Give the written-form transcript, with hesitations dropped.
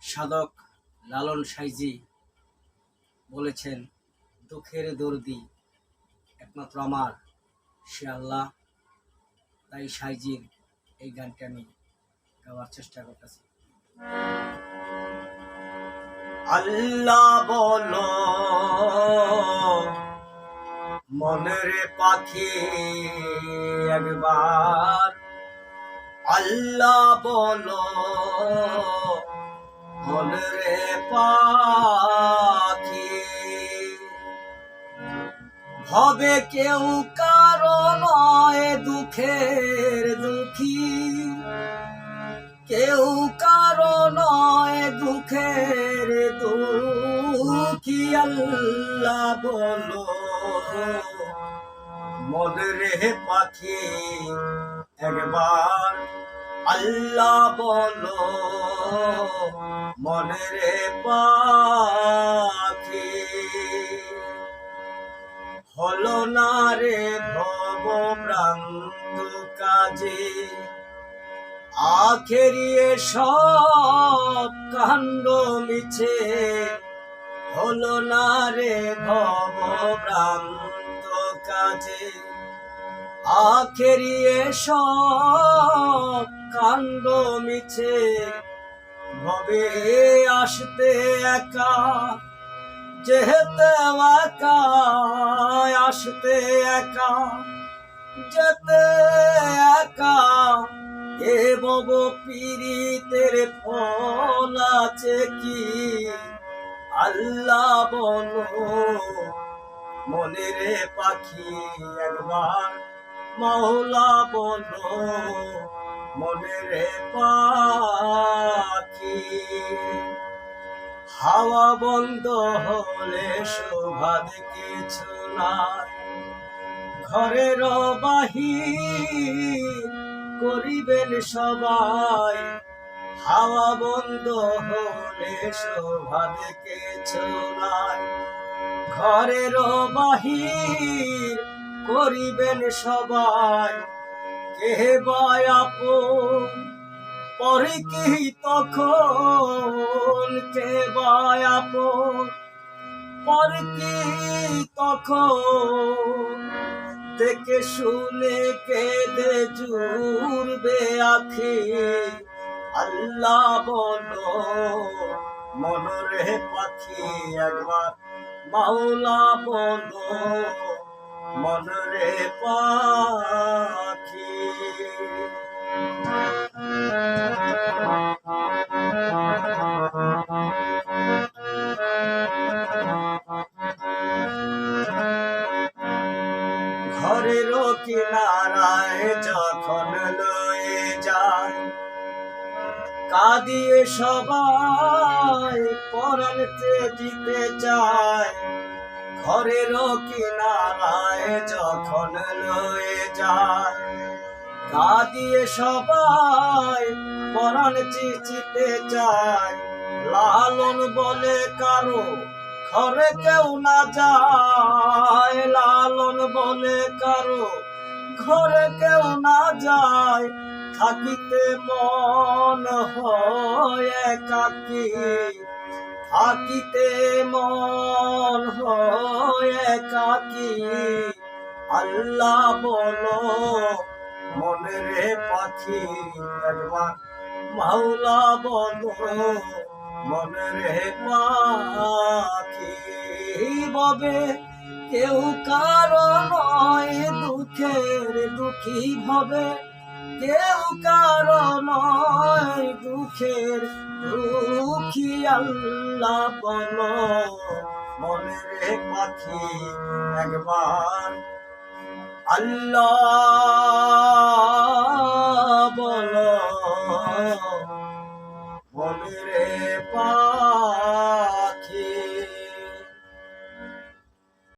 সাধক লালন সাইজি বলেছেন, দুঃখের দর্দি একমাত্র আমার, সে আল্লাহ। তাই সাইজির এই গানটি আমি গাওয়ার চেষ্টা করতেছি। আল্লাহ বলো মনের পাখি একবার, আল্লাহ বলো মনের পাখি। হবে কেউ কারো নয় দুঃখের দুঃখী, কেউ কারো নয় দুঃখের দুঃখী। আল্লাহ বলো মনের পাখি একবার, আল্লাহ বলো মনের পাখি। হলো না রে ভব ভ্রান্ত কাজে, আখেরি সব কাণ্ড মিছে। হলো না রে ভব ভ্রান্ত কাজে, আখেরি সব কাণ্ড মিছে। ভবে আসতে একা যেতে একা, আসতে একা যেতে একা। এ বব পীড়িতের ফল আছে কি? আল্লাহ বলো মনের পাখি একবার, মাওলা বলো মনের পাখি। হাওয়া বন্ধ হলে শোভা কিছু নাই, ঘরের বাহির করিবেন সবাই। হাওয়া বন্ধ হলে শোভা কিছু নাই, ঘরের বাহির করিবেন সবাই। কে বায় আপন পরে কি তখন, কে বায় আপন পরে কি তখন। দেখে শুনে কেঁদে জুড়বে আখি। আল্লাহ বলো মনের পাখি একবার, মাওলা বলো মনের পাখি। ঘরের কিনারায় যখন লয়ে যায়, কাঁদিয়ে সবাই পরাণতে দিতে চায়। ঘরের কিনারায় যখন লয়ে যায়, কাঁদিয়ে সবাই পরাণ চিচিতে চায়। লালন বলে কারো ঘরে কেউ না যায়, লালন বলে কারো ঘরে কেউ না যায়। থাকিতে মন হয় একাকী, থাকিতে মন হয় একাকী। আল্লাহ বলো মনের পাখি একবার, মাওলা বলো মনের পাখি। ববে কেউ কারো নয় দুঃখের দুঃখী, ভবে কেউ কারো নয় দুঃখের দুঃখী। আল্লাহ বলো মনের পাখি একবার, আল্লাহ